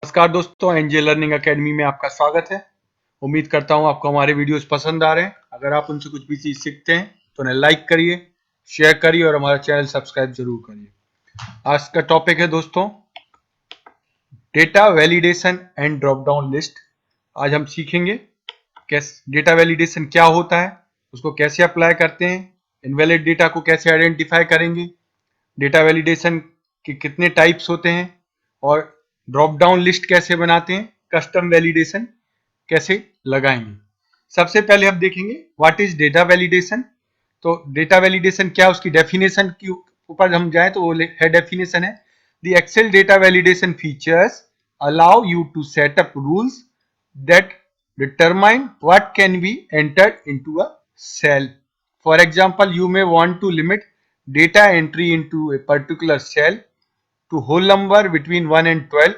नमस्कार दोस्तों, NJ learning academy में आपका स्वागत है। उम्मीद करता हूं आपको हमारे वीडियोस पसंद आ रहे हैं। अगर आप उनसे कुछ भी चीज सीखते हैं तो उन्हें लाइक करिए, शेयर करिए और हमारा चैनल सब्सक्राइब जरूर करिए। आज का टॉपिक है दोस्तों data validation and drop down list. आज हम सीखेंगे कैसे डेटा वैलिडेशन क्या होता है, उसको कैसे अप्लाई करते हैं, इनवैलिड डेटा को कैसे आइडेंटिफाई करेंगे, डेटा वैलिडेशन के कितने टाइप्स होते हैं और ड्रॉप डाउन लिस्ट कैसे बनाते हैं, कस्टम वैलिडेशन कैसे लगाएंगे। सबसे पहले हम देखेंगे व्हाट इज डेटा वैलिडेशन। तो डेटा वैलिडेशन क्या, उसकी डेफिनेशन के ऊपर हम जाएं तो वो है डेफिनेशन है the Excel data validation features allow you to set up rules that determine what can be entered into a cell. For example, you may want to limit data entry into a particular cell to whole number between 1 and 12.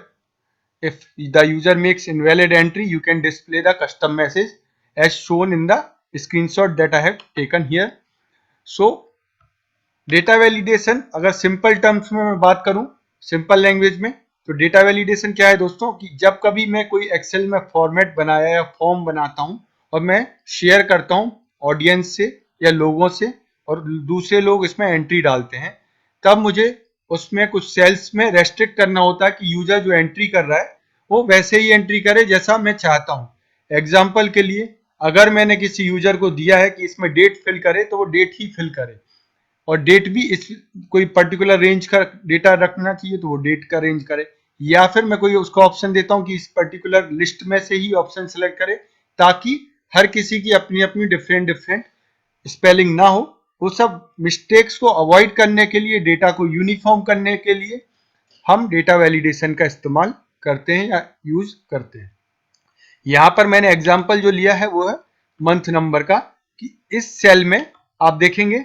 If the user makes invalid entry, you can display the custom message as shown in the screenshot that I have taken here. So, data validation अगर simple terms में मैं बात करूं, simple language में, तो data validation क्या है दोस्तों कि जब कभी मैं कोई एक्सेल में फॉर्मेट बनाया या फॉर्म बनाता हूं और मैं शेयर करता हूं ऑडियंस से या लोगों से और दूसरे लोग इसमें एंट्री डालते हैं, तब मुझे उसमें कुछ सेल्स में रेस्ट्रिक्ट करना होता है कि यूजर जो एंट्री कर रहा है वो वैसे ही एंट्री करे जैसा मैं चाहता हूं। एग्जाम्पल के लिए, अगर मैंने किसी यूजर को दिया है कि इसमें डेट फिल करे तो वो डेट ही फिल करे और डेट भी इस कोई पर्टिकुलर रेंज का डेटा रखना चाहिए तो वो डेट का रेंज करे, या फिर मैं कोई उसको ऑप्शन देता हूं कि इस पर्टिकुलर लिस्ट में से ही ऑप्शन सेलेक्ट करे ताकि हर किसी की अपनी अपनी डिफरेंट डिफरेंट स्पेलिंग ना हो। वो सब मिस्टेक्स को अवॉइड करने के लिए, डेटा को यूनिफॉर्म करने के लिए हम डेटा वैलिडेशन का इस्तेमाल करते हैं या यूज करते हैं। यहां पर मैंने एग्जांपल जो लिया है वो है मंथ नंबर का, कि इस सेल में आप देखेंगे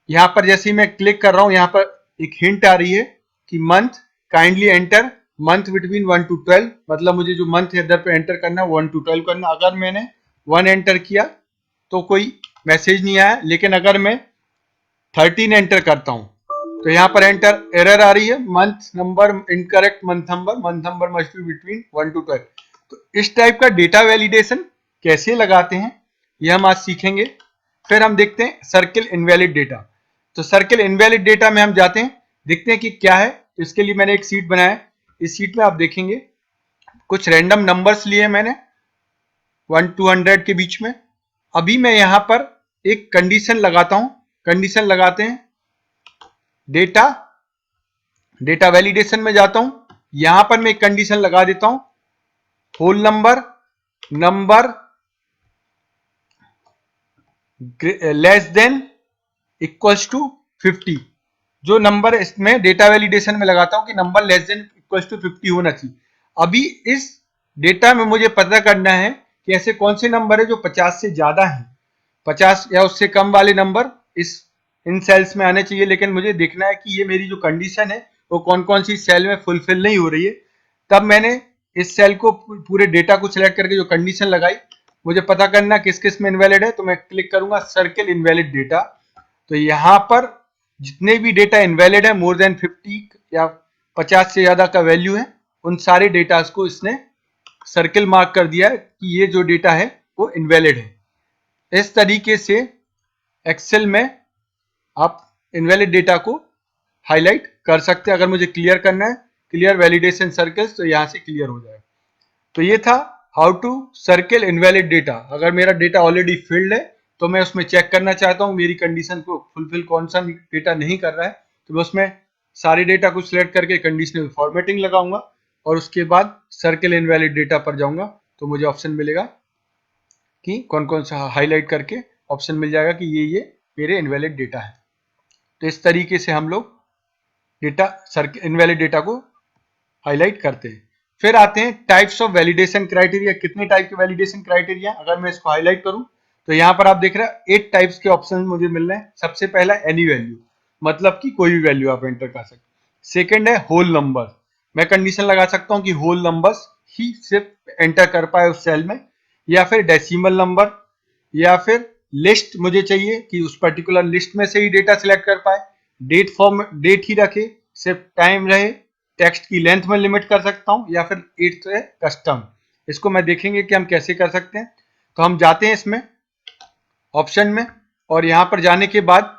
यहां पर जैसे ही मैं क्लिक कर रहा हूं यहां पर एक हिंट आ रही है कि month kindly enter month between 1 to 12, मतलब मुझे जो मंथ है इधर पे एंटर करना है 1 to 12 करना। अगर मैंने 1 एंटर किया तो कोई मैसेज नहीं आया, लेकिन अगर मैं 13 एंटर करता हूं तो यहां पर एंटर एरर आ रही है, month number incorrect, month number must be between 1 to 12। तो इस टाइप का डेटा वैलिडेशन कैसे लगाते हैं ये हम आज सीखेंगे। फिर हम देखते हैं सर्किल इनवैलिड डेटा। तो सर्किल इनवैलिड डेटा में हम जाते हैं, देखते हैं कि क्या है। तो इसके लिए मैंने एक सीट बनाया, इस सीट में आप देखेंगे कुछ रैंडम नंबर्स लिए मैंने 1 to 100 के बीच में। अभी मैं यहां पर एक कंडीशन लगाता हूं, कंडीशन लगाते हैं डेटा वैलिडेशन में जाता हूं, यहां पर मैं एक कंडीशन लगा देता हूं whole number less than equals to 50। जो नंबर इसमें डेटा वैलिडेशन में लगाता हूं कि number less than equals to 50 होना चाहिए। अभी इस डेटा में मुझे पता करना है कि ऐसे कौन से नंबर है जो 50 से ज्यादा हैं, 50 या उससे कम वाले नंबर इन सेल्स में आने चाहिए, लेकिन मुझे देखना है कि ये मेरी जो कंडीशन है वो कौन कौन सी सेल में फुलफिल नहीं हो रही है। तब मैंने इस सेल को पूरे डेटा को सिलेक्ट करके जो कंडीशन लगाई, मुझे पता करना किस किस में इनवैलिड है, तो मैं क्लिक करूंगा सर्किल इनवैलिड डेटा। तो यहां पर जितने भी डेटा इनवैलिड है, मोर देन 50 या 50 से ज्यादा का वैल्यू है, उन सारे डेटा को इसने सर्किल मार्क कर दिया है कि ये जो डेटा है वो इनवैलिड है। इस तरीके से एक्सेल में आप इनवैलिड डेटा को हाईलाइट कर सकते हैं। अगर मुझे क्लियर करना है, क्लियर वैलिडेशन सर्कल्स, तो यहां से क्लियर हो जाएगा। तो ये था how to circle invalid data. अगर मेरा डेटा ऑलरेडी फिल्ड है तो मैं उसमें चेक करना चाहता हूं मेरी कंडीशन को फुलफिल कौन सा डेटा नहीं कर रहा है, तो मैं उसमें सारे डेटा को सिलेक्ट करके कंडीशनल फॉर्मेटिंग लगाऊंगा और उसके बाद सर्किल इनवैलिड डेटा पर जाऊंगा तो मुझे ऑप्शन मिलेगा कि कौन कौन सा हाईलाइट करके ऑप्शन मिल जाएगा कि ये मेरे इनवैलिड डेटा है। तो इस तरीके से हम लोग डेटा सर्किल इनवैलिड डेटा को हाईलाइट करते हैं। फिर आते हैं टाइप्स ऑफ वैलिडेशन क्राइटेरिया। कितने टाइप के वैलिडेशन क्राइटेरिया, अगर मैं इसको हाईलाइट करूं तो यहां पर आप देख रहे हैं 8 टाइप्स के ऑप्शन मुझे मिल रहे हैं। सबसे पहला एनी वैल्यू, मतलब कि कोई भी वैल्यू आप एंटर कर सकते हैं। सेकंड है होल नंबर, मैं कंडीशन लगा सकता हूं कि होल नंबर्स ही सिर्फ एंटर कर पाए उस सेल में, या फिर डेसिमल नंबर, या फिर लिस्ट मुझे चाहिए कि उस पर्टिकुलर लिस्ट में से ही डेटा सिलेक्ट कर पाए, डेट फॉर्म डेट ही रखे, सिर्फ टाइम रहे, टेक्स्ट की लेंथ में लिमिट कर सकता हूं या फिर इट्स ए कस्टम। इसको मैं देखेंगे कि हम कैसे कर सकते हैं। तो हम जाते हैं इसमें ऑप्शन में, और यहां पर जाने के बाद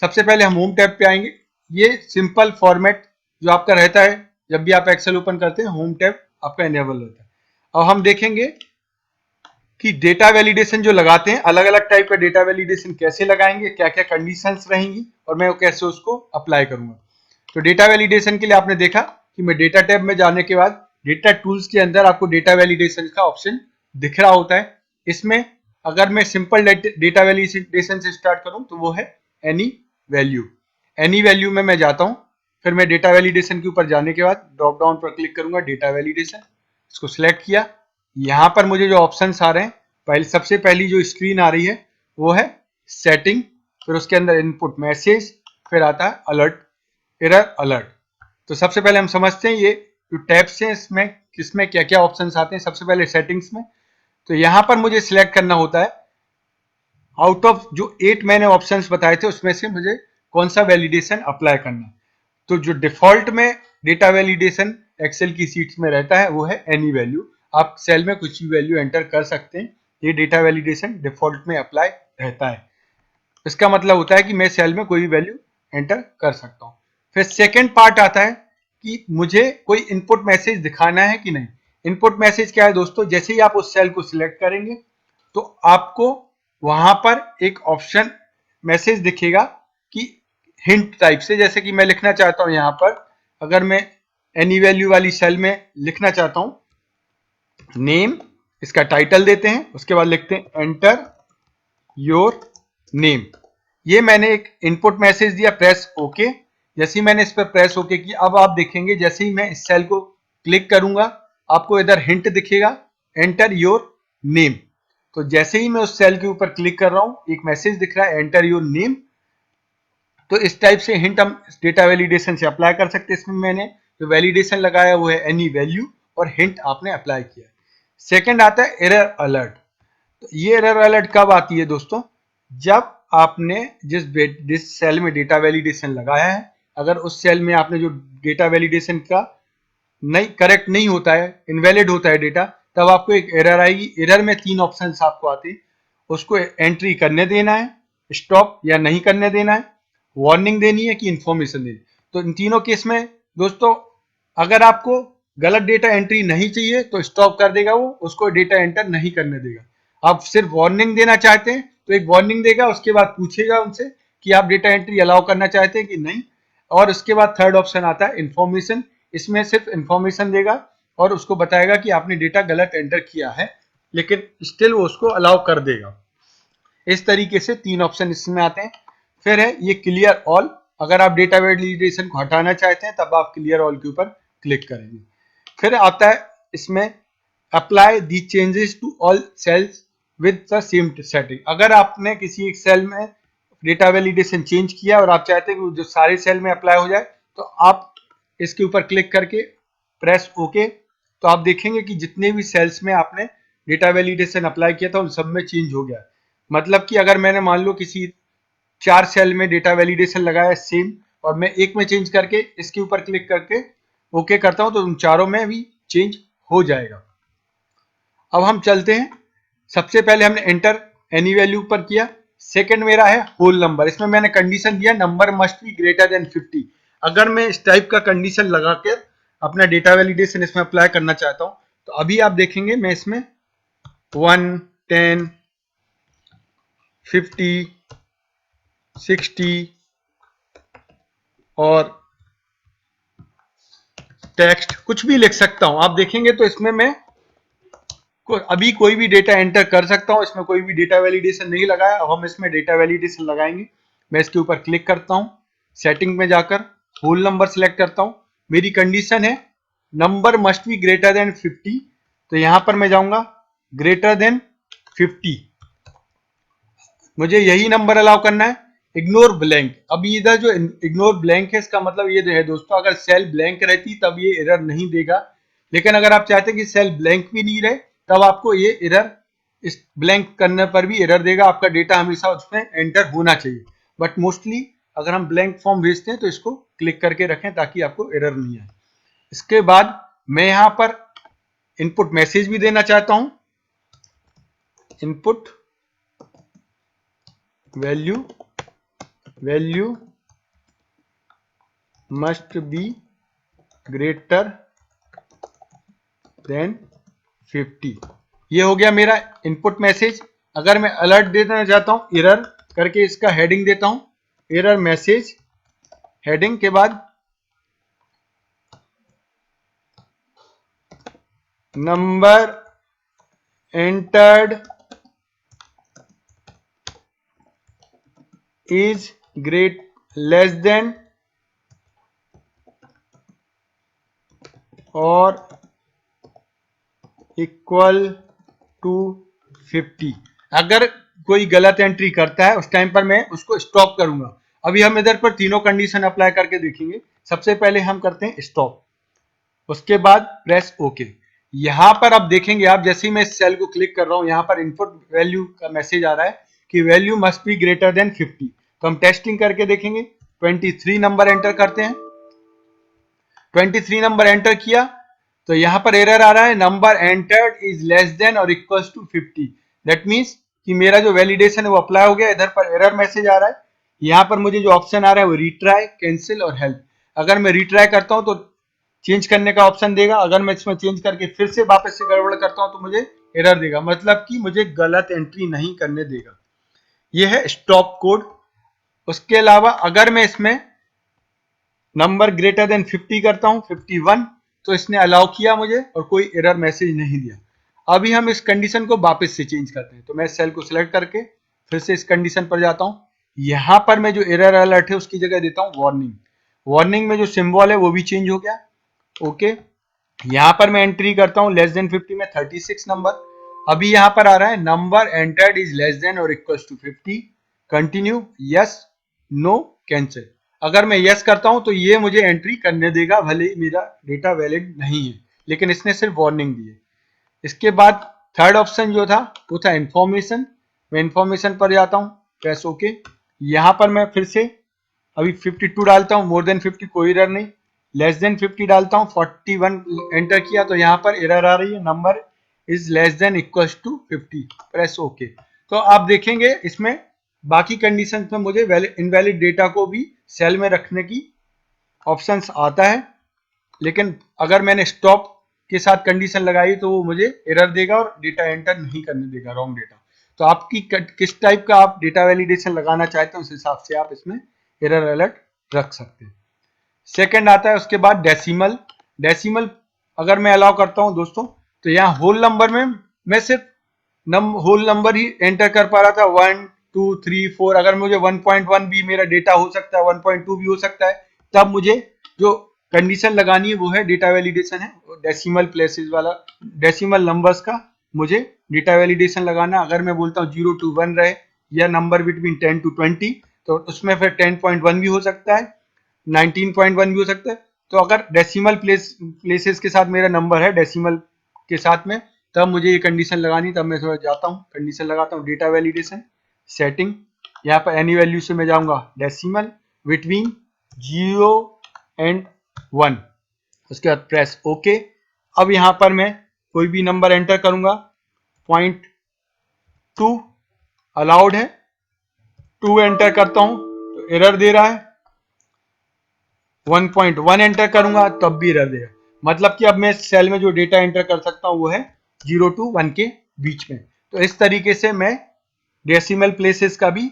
सबसे पहले हम होम टैब पे आएंगे। ये सिंपल फॉर्मेट जो आपका रहता है जब भी आप एक्सेल ओपन करते हैं, होम टैब आपका इनेबल होता है। अब हम देखेंगे कि डेटा वैलिडेशन जो लगाते हैं, अलग अलग टाइप का डेटा वैलिडेशन कैसे लगाएंगे, क्या क्या कंडीशंस रहेंगी और मैं कैसे उसको अप्लाई करूंगा। तो डेटा वैलिडेशन के लिए आपने देखा कि मैं डेटा टैब में जाने के बाद डेटा टूल्स के अंदर आपको डेटा वैलिडेशन का ऑप्शन दिख रहा होता है। इसमें अगर मैं सिंपल डेटा वैलिडेशन से स्टार्ट करूं तो वो है एनी वैल्यू। एनी वैल्यू में मैं जाता हूं, फिर मैं डेटा वैलिडेशन के ऊपर जाने के बाद ड्रॉप डाउन पर क्लिक करूंगा, डेटा वैलिडेशन, इसको सिलेक्ट किया। यहां पर मुझे जो ऑप्शंस आ रहे हैं, सबसे पहली जो स्क्रीन आ रही है वो है सेटिंग, फिर उसके अंदर इनपुट मैसेज, फिर आता है अलर्ट, एरर अलर्ट। तो सबसे पहले हम समझते हैं ये जो टैब्स हैं इसमें किसमें क्या क्या ऑप्शंस आते हैं। सबसे पहले सेटिंग्स में, तो यहां पर मुझे सिलेक्ट करना होता है आउट ऑफ जो 8 मैंने ऑप्शंस बताए थे उसमें से मुझे कौन सा वैलिडेशन अप्लाई करना है। तो जो डिफॉल्ट में डेटा वैलिडेशन एक्सेल की सीट्स में रहता है वो है एनी वैल्यू। आप सेल में कुछ भी वैल्यू एंटर कर सकते हैं, ये डेटा वैलिडेशन डिफॉल्ट में अप्लाई रहता है। इसका मतलब होता है कि मैं सेल में कोई भी वैल्यू एंटर कर सकता हूं। फिर सेकेंड पार्ट आता है कि मुझे कोई इनपुट मैसेज दिखाना है कि नहीं। इनपुट मैसेज क्या है दोस्तों, जैसे ही आप उस सेल को सिलेक्ट करेंगे तो आपको वहां पर एक ऑप्शन मैसेज दिखेगा कि हिंट टाइप से, जैसे कि मैं लिखना चाहता हूं यहां पर, अगर मैं एनी वैल्यू वाली सेल में लिखना चाहता हूं नेम, इसका टाइटल देते हैं, उसके बाद लिखते हैं एंटर योर नेम। ये मैंने एक इनपुट मैसेज दिया, प्रेस ओके। जैसे ही मैंने इस पर प्रेस ओके किया, अब आप देखेंगे जैसे ही मैं इस सेल को क्लिक करूंगा आपको इधर हिंट दिखेगा एंटर योर नेम। तो जैसे ही मैं उस सेल के ऊपर क्लिक कर रहा हूं एक मैसेज दिख रहा है एंटर योर नेम। तो इस टाइप से हिंट हम डेटा वैलिडेशन से अप्लाई कर सकते हैं। इसमें मैंने जो वैलिडेशन लगाया वो है एनी वैल्यू और हिंट आपने अप्लाई किया। सेकंड आता है एरर अलर्ट। तो ये एरर अलर्ट कब आती है दोस्तों, जब आपने जिस सेल में डेटा वैलिडेशन लगाया है, अगर उस सेल में आपने जो डेटा वैलिडेशन का नहीं करेक्ट नहीं होता है, इनवैलिड होता है डेटा, तब आपको एक एरर आएगी। एरर में 3 ऑप्शंस आपको आते हैं, उसको एंट्री करने देना है, स्टॉप या नहीं करने देना है, वार्निंग देनी है कि इंफॉर्मेशन देनी। तो इन तीनों केस में दोस्तों अगर आपको गलत डेटा एंट्री नहीं चाहिए तो स्टॉप कर देगा, वो उसको डेटा एंटर नहीं करने देगा। आप सिर्फ वार्निंग देना चाहते हैं तो एक वार्निंग देगा, उसके बाद पूछेगा उनसे कि आप डेटा एंट्री अलाउ करना चाहते हैं कि नहीं। और उसके बाद थर्ड ऑप्शन आता है इंफॉर्मेशन, इसमें सिर्फ इंफॉर्मेशन देगा और उसको बताएगा कि आपने डेटा गलत एंटर किया है, लेकिन स्टिल वो उसको अलाउ कर देगा। इस तरीके से 3 ऑप्शन इसमें आते हैं। फिर है ये क्लियर ऑल, अगर आप डेटा वैलिडेशन को हटाना चाहते हैं तब आप क्लियर ऑल के ऊपर क्लिक करेंगे। फिर आता है इसमें apply the changes to all cells with the same setting. अगर आपने किसी एक सेल में डेटा वैलिडेशन चेंज किया और आप चाहते हैं कि जो सारे सेल में अप्लाई हो जाए, तो आप इसके ऊपर क्लिक करके प्रेस ओके। तो आप देखेंगे कि जितने भी सेल्स में आपने डेटा वैलिडेशन अप्लाई किया था उन सब में चेंज हो गया। मतलब कि अगर मैंने मान लो किसी 4 सेल में डेटा वैलिडेशन लगाया सेम और मैं एक में चेंज करके इसके ऊपर क्लिक करके ओके करता हूं तो उन चारों में भी चेंज हो जाएगा। अब हम चलते हैं, सबसे पहले हमने एंटर एनी वैल्यू पर किया। सेकंड मेरा है होल नंबर, इसमें मैंने कंडीशन दिया number must be greater than 50। अगर मैं इस टाइप का कंडीशन लगा के अपना डेटा वैलिडेशन इसमें अप्लाई करना चाहता हूं तो अभी आप देखेंगे मैं इसमें 1, 10, 50, 60 और टेक्स्ट कुछ भी लिख सकता हूं। आप देखेंगे तो इसमें मैं अभी कोई भी डेटा एंटर कर सकता हूं, इसमें कोई भी डेटा वैलिडेशन नहीं लगाया। अब हम इसमें डेटा वैलिडेशन लगाएंगे। मैं इसके ऊपर क्लिक करता हूं, सेटिंग में जाकर होल नंबर सिलेक्ट करता हूं। मेरी कंडीशन है number must be greater than 50, तो यहां पर मैं जाऊंगा ग्रेटर देन 50, मुझे यही नंबर अलाउ करना है। इग्नोर ब्लैंक, अभी इधर जो इग्नोर ब्लैंक है इसका मतलब ये है दोस्तों, अगर सेल ब्लैंक रहती तब ये एरर नहीं देगा, लेकिन अगर आप चाहते हैं कि सेल ब्लैंक भी नहीं रहे तब आपको ये एरर, इस ब्लैंक करने पर भी एरर देगा। आपका डेटा हमेशा उसमें एंटर होना चाहिए, बट मोस्टली अगर हम ब्लैंक फॉर्म भेजते हैं तो इसको क्लिक करके रखें ताकि आपको एरर नहीं आए। इसके बाद मैं यहां पर इनपुट मैसेज भी देना चाहता हूं, input value must be greater than 50। ये हो गया मेरा इनपुट मैसेज। अगर मैं अलर्ट देना चाहता हूं एरर करके इसका हेडिंग देता हूं, एरर मैसेज, हेडिंग के बाद number entered is great less than और इक्वल टू 50। अगर कोई गलत एंट्री करता है उस टाइम पर मैं उसको स्टॉप करूंगा। अभी हम इधर पर तीनों कंडीशन अप्लाई करके देखेंगे। सबसे पहले हम करते हैं स्टॉप, उसके बाद प्रेस ओके। यहां पर आप देखेंगे, आप जैसे ही मैं इस सेल को क्लिक कर रहा हूं यहां पर इनपुट वैल्यू का मैसेज आ रहा है कि value must be greater than 50। तो हम टेस्टिंग करके देखेंगे। 23 नंबर एंटर करते हैं, 23 नंबर एंटर किया तो यहां पर एरर आ रहा है number entered is less than और इक्वल टू 50। दैट मीन्स कि मेरा जो वैलिडेशन है वो अप्लाई हो गया। इधर पर एरर मैसेज आ रहा है। यहां पर मुझे जो ऑप्शन आ रहा है वो रिट्राई, कैंसिल और हेल्प। अगर मैं रिट्राई करता हूं तो चेंज करने का ऑप्शन देगा, अगर मैं इसमें चेंज करके फिर से वापस से गड़बड़ करता हूं तो मुझे एरर देगा, मतलब कि मुझे गलत एंट्री नहीं करने देगा। यह है स्टॉप कोड। उसके अलावा अगर मैं इसमें नंबर ग्रेटर देन 50 करता हूं 51, तो इसने अलाउ किया मुझे और कोई एरर मैसेज नहीं दिया। अभी हम इस कंडीशन को वापस से चेंज करते हैं। तो मैं सेल को सिलेक्ट करके फिर से इस कंडीशन पर जाता हूं। यहां पर मैं जो एरर अलर्ट है उसकी जगह देता हूं वार्निंग। वार्निंग में जो सिंबल है वो भी चेंज हो गया। ओके, यहां पर मैं एंट्री करता हूं लेस देन 50 में 36 नंबर। अभी यहां पर आ रहा है number entered is less than और equal to 50। Continue, yes, no, cancel. अगर मैं यस करता हूं तो ये मुझे एंट्री करने देगा, भले ही मेरा डेटा वैलिड नहीं है, लेकिन इसने सिर्फ वार्निंग दी है। इसके बाद थर्ड ऑप्शन जो था वो था इंफॉर्मेशन। मैं इंफॉर्मेशन पर जाता हूं, प्रेस ओके। यहां पर मैं फिर से अभी 52 डालता हूं, मोर देन 50 कोई एरर नहीं। लेस देन 50 डालता हूं, 41 एंटर किया तो यहां पर एरर आ रही है number is less than equal to 50, press okay. तो आप देखेंगे इसमें बाकी कंडीशन में मुझे इनवैलिड डेटा को भी सेल में रखने की ऑप्शंस आता है, लेकिन अगर मैंने स्टॉप के साथ कंडीशन लगाई तो वो मुझे एरर देगा और डेटा एंटर नहीं करने देगा, रॉन्ग डेटा। तो आपकी किस टाइप का आप डेटा वैलिडेशन लगाना चाहते हैं उस हिसाब से आप इसमें एरर अलर्ट रख सकते हैं। सेकंड आता है उसके बाद डेसिमल। डेसिमल अगर मैं अलाउ करता हूं दोस्तों तो यहाँ होल नंबर में मैं सिर्फ होल नंबर ही एंटर कर पा रहा था, 1 2 3 4। अगर मुझे 1.1 भी मेरा डेटा हो सकता है, 1.2 भी हो सकता है, तब मुझे जो कंडीशन लगानी है वो है डेटा वैलिडेशन है, डेसिमल प्लेसेस वाला, डेसिमल नंबर्स का मुझे डेटा वैलिडेशन लगाना। अगर मैं बोलता हूँ 0 to 1 रहे या नंबर बिटवीन 10 to 20, तो उसमें फिर 10.1 भी हो सकता है, 19.1 भी हो सकता है। तो अगर डेसिमल प्लेसेस के साथ मेरा नंबर है डेसिमल के साथ में, तब मुझे ये कंडीशन लगानी। तब मैं थोड़ा जाता हूँ, कंडीशन लगाता हूँ, डेटा वैलिडेशन, सेटिंग, यहाँ पर एनी वैल्यू से मैं जाऊंगा डेसिमल बिटवीन 0 and 1। उसके बाद प्रेस ओके। अब यहाँ पर मैं कोई भी नंबर एंटर करूंगा, 0.2 अलाउड है, 2 एंटर करता हूं तो एरर दे रहा है, 1.1 एंटर करूंगा तब भी एरर देगा। मतलब कि अब मैं सेल में जो डेटा एंटर कर सकता हूं वो है 0 to 1 के बीच में। तो इस तरीके से मैं डेसिमल प्लेसेस का भी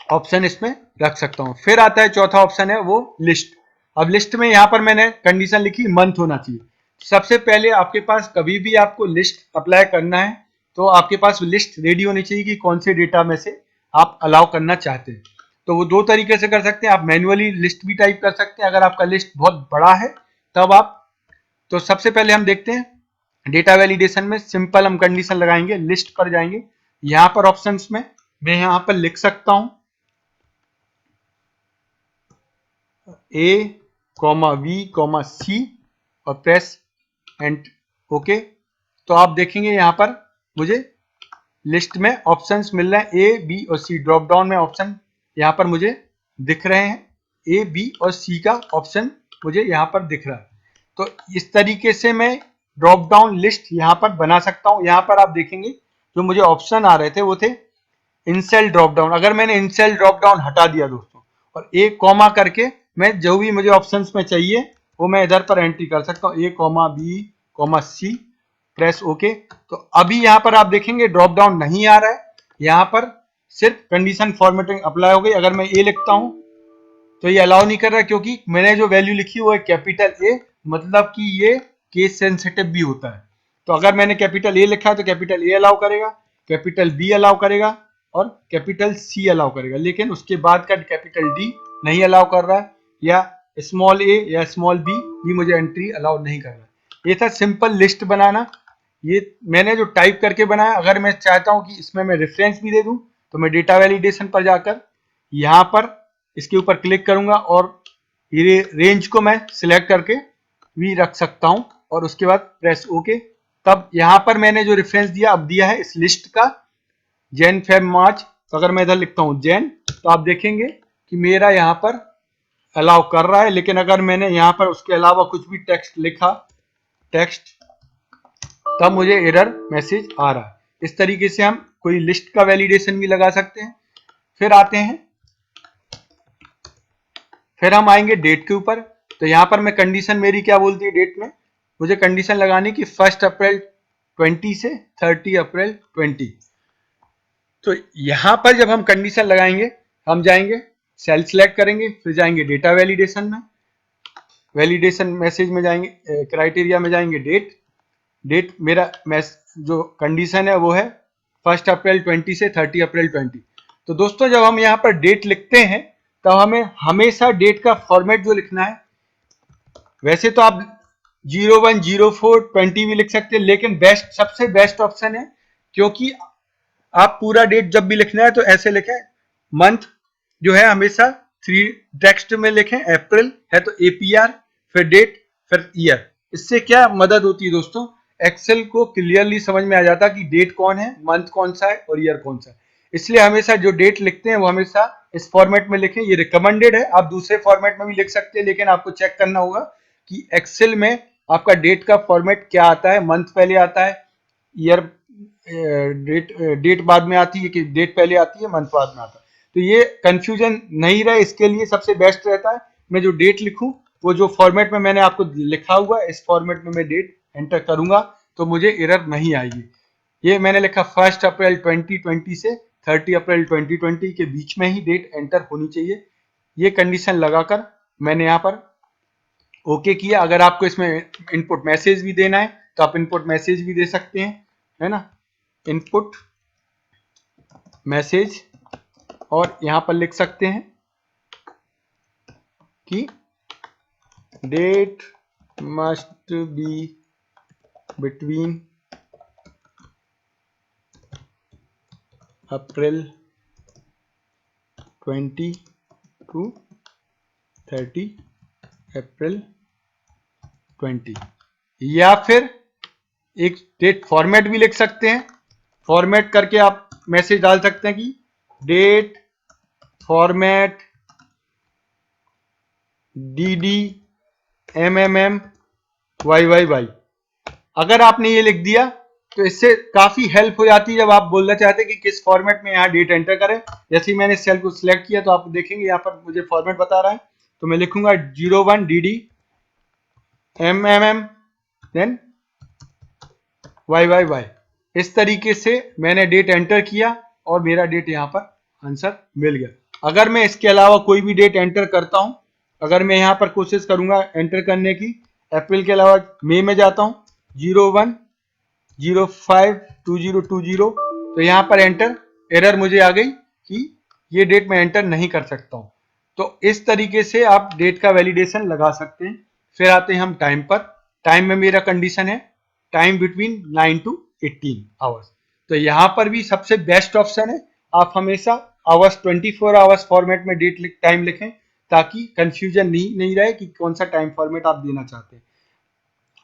ऑप्शन इसमें रख सकता हूं। फिर आता है चौथा ऑप्शन है वो लिस्ट। अब लिस्ट में यहां पर मैंने कंडीशन लिखी मंथ होना चाहिए। सबसे पहले आपके पास कभी भी आपको लिस्ट अप्लाई करना है तो आपके पास लिस्ट रेडी होनी चाहिए कि कौन से डेटा में से आप अलाउ करना चाहते हैं। तो वो दो तरीके से कर सकते हैं, आप मैन्युअली लिस्ट भी टाइप कर सकते हैं अगर आपका लिस्ट बहुत बड़ा है तब आप। तो सबसे पहले हम देखते हैं डेटा वैलिडेशन में सिंपल हम कंडीशन लगाएंगे, लिस्ट पर जाएंगे। यहां पर ऑप्शंस में मैं यहां पर लिख सकता हूं A, V, C और प्रेस एंड ओके। तो आप देखेंगे यहां पर मुझे लिस्ट में ऑप्शंस मिल रहे हैं, A, B और C। ड्रॉप डाउन में ऑप्शन यहां पर मुझे दिख रहे हैं, A, B और C का ऑप्शन मुझे यहां पर दिख रहा है। तो इस तरीके से मैं ड्रॉप डाउन लिस्ट यहाँ पर बना सकता हूँ। यहाँ पर आप देखेंगे जो मुझे ऑप्शन आ रहे थे वो थे इनसेल ड्रॉप डाउन। अगर मैंने इनसेल ड्रॉप डाउन हटा दिया दोस्तों और एक कॉमा करके मैं जो भी मुझे ऑप्शंस में चाहिए वो मैं इधर पर एंट्री कर सकता हूँ, ए कॉमा बी कॉमा सी, प्रेस ओके। तो अभी यहाँ पर आप देखेंगे ड्रॉप डाउन नहीं आ रहा है, यहाँ पर सिर्फ कंडीशन फॉर्मेटिंग अप्लाई हो गई। अगर मैं ए लिखता हूँ तो ये अलाउ नहीं कर रहा क्योंकि मैंने जो वैल्यू लिखी वो है कैपिटल ए, मतलब कि ये केस सेंसिटिव भी होता है। तो अगर मैंने कैपिटल ए लिखा है तो कैपिटल ए अलाउ करेगा, कैपिटल बी अलाउ करेगा और कैपिटल सी अलाउ करेगा, लेकिन उसके बाद का कैपिटल डी नहीं अलाउ कर रहा है, या स्मॉल ए या स्मॉल बी भी मुझे एंट्री अलाउ नहीं कर रहा है। ये था सिंपल लिस्ट बनाना। ये मैंने जो टाइप करके बनाया। अगर मैं चाहता हूं कि इसमें मैं रेफरेंस भी दे दूं तो मैं डेटा वैलिडेशन पर जाकर यहाँ पर इसके ऊपर क्लिक करूंगा और ये रेंज को मैं सिलेक्ट करके भी रख सकता हूं और उसके बाद प्रेस ओके। तब यहाँ पर मैंने जो रेफरेंस दिया अब दिया है इस लिस्ट का जैन फेब मार्च। तो अगर मैं इधर लिखता हूं जैन तो आप देखेंगे कि मेरा यहाँ पर अलाउ कर रहा है, लेकिन अगर मैंने यहाँ पर उसके अलावा कुछ भी टेक्स्ट लिखा टेक्स्ट तब मुझे एरर मैसेज आ रहा है। इस तरीके से हम कोई लिस्ट का वैलिडेशन भी लगा सकते हैं। फिर आते हैं, फिर हम आएंगे डेट के ऊपर। तो यहाँ पर मैं कंडीशन मेरी क्या बोलती है डेट में, मुझे कंडीशन लगानी कि 1 अप्रैल 20 से 30 अप्रैल 20। तो यहाँ पर जब हम कंडीशन लगाएंगे हम जाएंगे सेल सिलेक्ट करेंगे, फिर जाएंगे डेटा वैलिडेशन में, वैलिडेशन मैसेज में जाएंगे, क्राइटेरिया में जाएंगे डेट मेरा जो कंडीशन है वो है 1 अप्रैल 20 से 30 अप्रैल 20। तो दोस्तों जब हम यहाँ पर डेट लिखते हैं तब हमें हमेशा डेट का फॉर्मेट जो लिखना है, वैसे तो आप 01 04 20 भी लिख सकते हैं, लेकिन सबसे बेस्ट ऑप्शन है, क्योंकि आप पूरा डेट जब भी लिखना है तो ऐसे लिखें, मंथ जो है हमेशा 3 टेक्स्ट में लिखें, अप्रैल है तो APR, फिर डेट, फिर ईयर। इससे क्या मदद होती है दोस्तों, एक्सेल को क्लियरली समझ में आ जाता कि डेट कौन है, मंथ कौन सा है और ईयर कौन सा है। इसलिए हमेशा जो डेट लिखते हैं वो हमेशा इस फॉर्मेट में लिखें। ये रिकमेंडेड है, आप दूसरे फॉर्मेट में भी लिख सकते हैं, लेकिन आपको चेक करना होगा कि एक्सेल में आपका डेट का फॉर्मेट क्या आता है, मंथ पहले आता है, ईयर डेट बाद में आती है कि डेट पहले आती है मंथ बाद में आता है। तो ये कंफ्यूजन नहीं रहे इसके लिए सबसे बेस्ट रहता है मैं जो डेट लिखूं वो जो फॉर्मेट में मैंने आपको लिखा हुआ इस फॉर्मेट में मैं डेट एंटर करूंगा तो मुझे एरर नहीं आएगी। ये मैंने लिखा 1 अप्रैल 2020 से 30 अप्रैल 2020 के बीच में ही डेट एंटर होनी चाहिए। ये कंडीशन लगाकर मैंने यहाँ पर ओके किया। अगर आपको इसमें इनपुट मैसेज भी देना है तो आप इनपुट मैसेज भी दे सकते हैं, है ना, इनपुट मैसेज, और यहां पर लिख सकते हैं कि date must be between April 20 to 30 April 20, या फिर एक डेट फॉर्मेट भी लिख सकते हैं। फॉर्मेट करके आप मैसेज डाल सकते हैं कि date format DD MMM YYY। अगर आपने ये लिख दिया तो इससे काफी हेल्प हो जाती है जब आप बोलना चाहते हैं कि किस फॉर्मेट में यहाँ डेट एंटर करें। जैसे ही मैंने सेल को सिलेक्ट किया तो आप देखेंगे यहाँ पर मुझे फॉर्मेट बता रहा है, तो मैं लिखूंगा 01 DD MMM देन YYY। इस तरीके से मैंने डेट एंटर किया और मेरा डेट यहाँ पर आंसर मिल गया। अगर मैं इसके अलावा कोई भी डेट एंटर करता हूं, अगर मैं यहाँ पर कोशिश करूंगा एंटर करने की, अप्रैल के अलावा मई में जाता हूं 01 05 2020, तो यहाँ पर एंटर एरर मुझे आ गई कि ये डेट मैं एंटर नहीं कर सकता हूं। तो इस तरीके से आप डेट का वैलिडेशन लगा सकते हैं। फिर आते हैं हम टाइम पर। टाइम में मेरा कंडीशन है टाइम बिटवीन 9 टू 18 आवर्स। तो यहाँ पर भी सबसे बेस्ट ऑप्शन है, आप हमेशा आवर्स 24 आवर्स फॉर्मेट में डेट टाइम लिखें ताकि कंफ्यूजन नहीं रहे कि कौन सा टाइम फॉर्मेट आप देना चाहते हैं।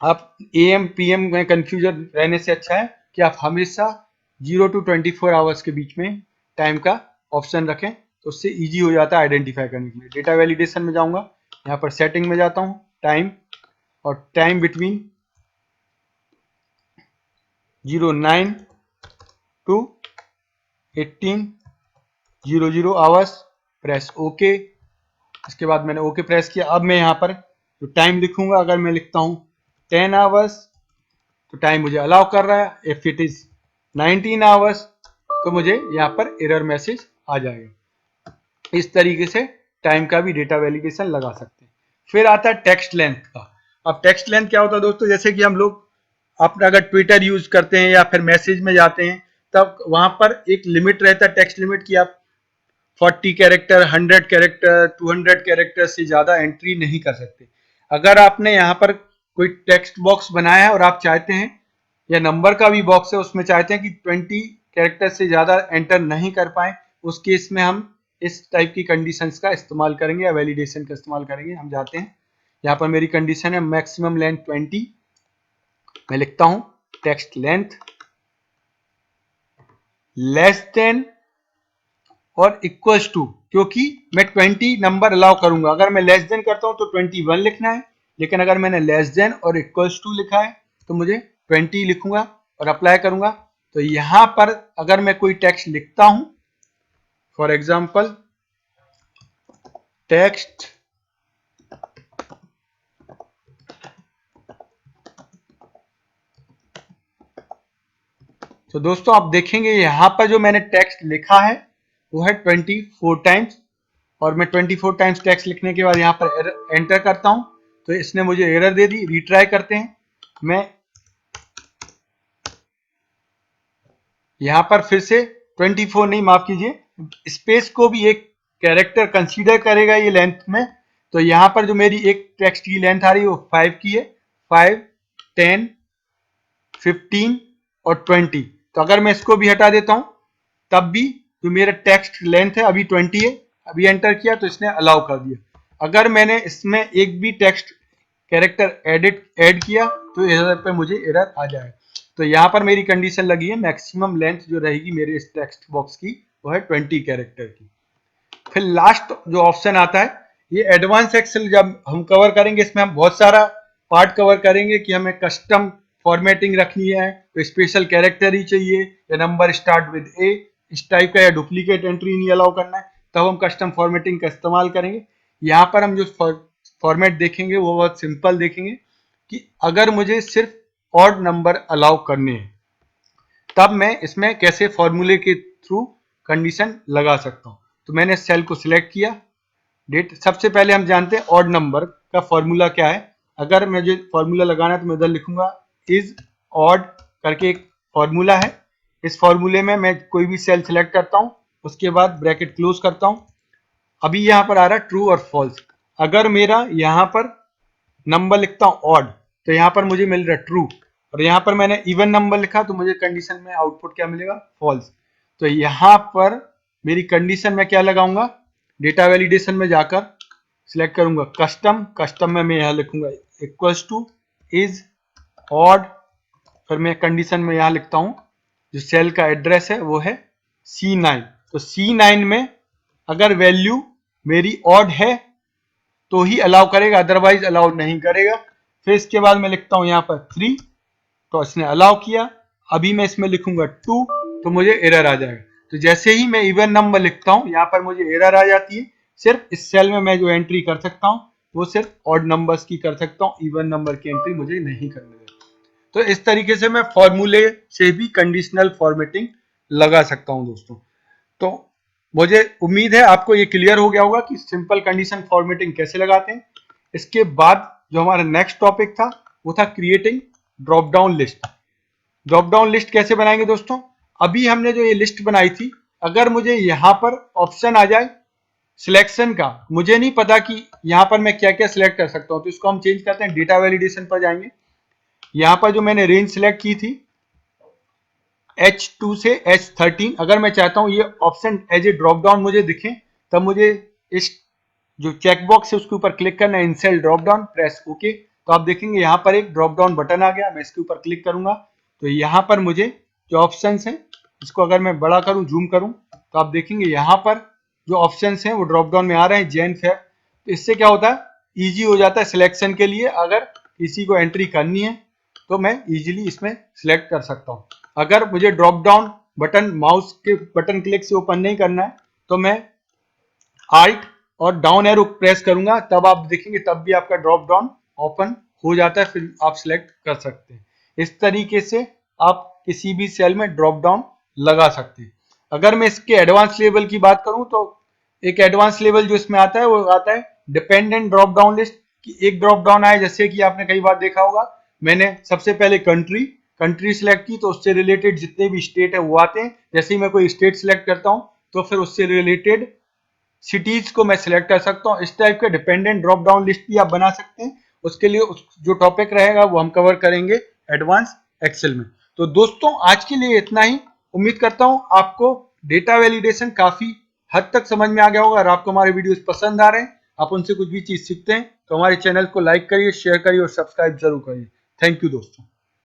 आप AM PM में कंफ्यूजन रहने से अच्छा है कि आप हमेशा 0 टू 24 आवर्स के बीच में टाइम का ऑप्शन रखें, तो उससे इजी हो जाता है आइडेंटिफाई करने के लिए। डेटा वैलिडेशन में जाऊंगा, यहाँ पर सेटिंग में जाता हूँ टाइम, और time between 09 to 18:00 hours, press okay. इसके बाद मैंने ओके प्रेस किया। अब मैं यहाँ पर जो टाइम लिखूंगा, अगर मैं लिखता हूँ 10 आवर्स तो टाइम मुझे अलाउ कर रहा है। इफ इट इज 19 आवर्स तो मुझे यहाँ पर एरर मैसेज आ जाएगा। इस तरीके से टाइम का भी डेटा वैलिडेशन लगा सकते हैं। फिर आता है टेक्स्ट लेंथ का। अब टेक्स्ट लेंथ क्या होता है दोस्तों, जैसे कि हम लोग अपना अगर ट्विटर यूज करते हैं या फिर मैसेज में जाते हैं, तब वहां पर एक लिमिट रहता है, टेक्स्ट लिमिट की। आप 40 कैरेक्टर, 100 कैरेक्टर, 200 कैरेक्टर से ज्यादा एंट्री नहीं कर सकते। अगर आपने यहाँ पर कोई टेक्स्ट बॉक्स बनाया है और आप चाहते हैं, या नंबर का भी बॉक्स है, उसमें चाहते हैं कि 20 कैरेक्टर से ज्यादा एंटर नहीं कर पाए, उस केस में हम इस टाइप की कंडीशंस का इस्तेमाल करेंगे या वैलिडेशन का इस्तेमाल करेंगे। हम जाते हैं, यहाँ पर मेरी कंडीशन है मैक्सिमम लेंथ 20। मैं लिखता हूं टेक्स्ट लेंथ लेस देन और इक्वल्स टू, क्योंकि मैं 20 नंबर अलाउ करूंगा। अगर मैं लेस देन करता हूं तो 21 लिखना है, लेकिन अगर मैंने लेस देन और इक्वल्स टू लिखा है तो मुझे 20 लिखूंगा और अप्लाई करूंगा। तो यहां पर अगर मैं कोई टेक्स्ट लिखता हूं, फॉर एग्जाम्पल टेक्स्ट तो दोस्तों आप देखेंगे यहां पर जो मैंने टेक्स्ट लिखा है वो है 24 टाइम्स, और मैं 24 टाइम्स टेक्स्ट लिखने के बाद यहां पर एंटर करता हूं तो इसने मुझे एरर दे दी। रिट्राई करते हैं। मैं यहां पर फिर से 24 नहीं, माफ कीजिए, स्पेस को भी एक कैरेक्टर कंसीडर करेगा ये लेंथ में। तो यहां पर जो मेरी एक टेक्स्ट की लेंथ आ रही है वो 5 की है। 5, 10, 15 और 20। तो अगर मैं इसको भी हटा देता हूं तब भी जो मेरा टेक्स्ट लेंथ है अभी 20 है। अभी एंटर किया तो इसने अलाउ कर दिया। अगर मैंने इसमें एक भी टेक्स्ट कैरेक्टर ऐड किया तो एरर पे मुझे एरर आ जाए। तो यहाँ पर मेरी कंडीशन लगी है मैक्सिमम लेंथ जो रहेगी मेरे इस टेक्स्ट बॉक्स की वो है 20 कैरेक्टर की। फिर लास्ट जो ऑप्शन आता है, ये एडवांस एक्सेल जब हम कवर करेंगे, इसमें हम बहुत सारा पार्ट कवर करेंगे कि हमें कस्टम फॉर्मेटिंग रखनी है तो स्पेशल कैरेक्टर ही चाहिए, या नंबर स्टार्ट विद ए, इस टाइप का, या डुप्लीकेट एंट्री नहीं अलाउ करना है, तब हम कस्टम फॉर्मेटिंग का इस्तेमाल करेंगे। यहाँ पर हम जो फॉर्मेट देखेंगे वो बहुत सिंपल देखेंगे कि अगर मुझे सिर्फ ऑड नंबर अलाउ करने हैं तब मैं इसमें कैसे फॉर्मूले के थ्रू कंडीशन लगा सकता हूं। तो मैंने सेल को सिलेक्ट किया, डेट। सबसे पहले हम जानते हैं ऑड नंबर का फॉर्मूला क्या है। अगर मुझे फॉर्मूला लगाना है तो मैं इधर लिखूंगा इज ऑड करके एक फॉर्मूला है। इस फॉर्मूले में मैं कोई भी सेल सिलेक्ट करता हूं, उसके बाद ब्रैकेट क्लोज करता हूं। अभी यहां पर आ रहा है ट्रू और फॉल्स। अगर मेरा यहां पर नंबर लिखता हूं ऑड तो यहां पर मुझे मिल रहा है ट्रू, और यहां पर मैंने इवन नंबर लिखा तो मुझे कंडीशन में आउटपुट क्या मिलेगा, फॉल्स। तो यहां पर मेरी कंडीशन में क्या लगाऊंगा, डेटा वैलिडेशन में जाकर सिलेक्ट करूंगा कस्टम। कस्टम में मैं यहां लिखूंगा इक्वल्स टू इज ऑड। फिर मैं कंडीशन में यहां लिखता हूं जो सेल का एड्रेस है वो है C9। तो C9 में अगर वैल्यू मेरी ऑड है तो ही अलाउ करेगा, अदरवाइज अलाउ नहीं करेगा। फिर इसके बाद मैं लिखता हूं यहां पर 3, तो इसने अलाउ किया। अभी मैं इसमें लिखूंगा 2 तो मुझे एरर आ जाएगा। तो जैसे ही मैं इवन नंबर लिखता हूं यहां पर मुझे एरर आ जाती है। सिर्फ इस सेल में मैं जो एंट्री कर सकता हूं वो सिर्फ ऑड नंबर्स की कर सकता हूं, इवन नंबर की एंट्री मुझे नहीं करने देता। तो इस तरीके से मैं फॉर्मूले से भी कंडीशनल फॉर्मेटिंग लगा सकता हूं दोस्तों। तो मुझे उम्मीद है आपको ये क्लियर हो गया होगा कि सिंपल कंडीशन फॉर्मेटिंग कैसे लगाते हैं। इसके बाद जो हमारा नेक्स्ट टॉपिक था वो था creating drop down list. Drop down list कैसे बनाएंगे दोस्तों, अभी हमने जो ये लिस्ट बनाई थी, अगर मुझे यहां पर ऑप्शन आ जाए सिलेक्शन का, मुझे नहीं पता कि यहां पर मैं क्या क्या सिलेक्ट कर सकता हूं, तो इसको हम चेंज करते हैं। डेटा वैलिडेशन पर जाएंगे। यहां पर जो मैंने रेंज सिलेक्ट की थी H2 से H13, अगर मैं चाहता हूं ये option as a drop down मुझे दिखे, तब मुझे इस जो चेकबॉक्स है उसके ऊपर क्लिक करना है, incel drop down, press okay. तो आप देखेंगे यहाँ पर एक ड्रॉप डाउन बटन आ गया। मैं इसके ऊपर क्लिक करूंगा तो यहाँ पर मुझे जो ऑप्शंस हैं, इसको अगर मैं बड़ा करूं, जूम करूं, तो आप देखेंगे यहाँ पर जो ऑप्शंस हैं वो ड्रॉप डाउन में आ रहे हैं, जैन फेब। तो इससे क्या होता है, ईजी हो जाता है सिलेक्शन के लिए। अगर किसी को एंट्री करनी है तो मैं इजीली इसमें सिलेक्ट कर सकता हूँ। अगर मुझे ड्रॉप डाउन बटन माउस के बटन क्लिक से ओपन नहीं करना है तो मैं Alt और डाउन एरो प्रेस करूंगा, तब आप देखेंगे तब भी आपका ड्रॉप डाउन ओपन हो जाता है, फिर आप सिलेक्ट कर सकते हैं। इस तरीके से आप किसी भी सेल में ड्रॉप डाउन लगा सकते हैं। अगर मैं इसके एडवांस लेवल की बात करूं तो एक एडवांस लेवल जो इसमें आता है वो आता है डिपेंडेंट ड्रॉप डाउन लिस्ट की। एक ड्रॉप डाउन आया, जैसे कि आपने कई बार देखा होगा, मैंने सबसे पहले कंट्री सिलेक्ट की तो उससे रिलेटेड जितने भी स्टेट है वो आते हैं। जैसे ही मैं कोई स्टेट सिलेक्ट करता हूं तो फिर उससे रिलेटेड सिटीज को मैं सिलेक्ट कर सकता हूं। इस टाइप के डिपेंडेंट ड्रॉप डाउन लिस्ट भी आप बना सकते हैं। उसके लिए जो टॉपिक रहेगा वो हम कवर करेंगे एडवांस एक्सेल में। तो दोस्तों आज के लिए इतना ही। उम्मीद करता हूं आपको डेटा वैलिडेशन काफी हद तक समझ में आ गया होगा। अगर आपको हमारे वीडियोस पसंद आ रहे हैं, आप उनसे कुछ भी चीज सीखते हैं, तो हमारे चैनल को लाइक करिए, शेयर करिए और सब्सक्राइब जरूर करिए। थैंक यू दोस्तों।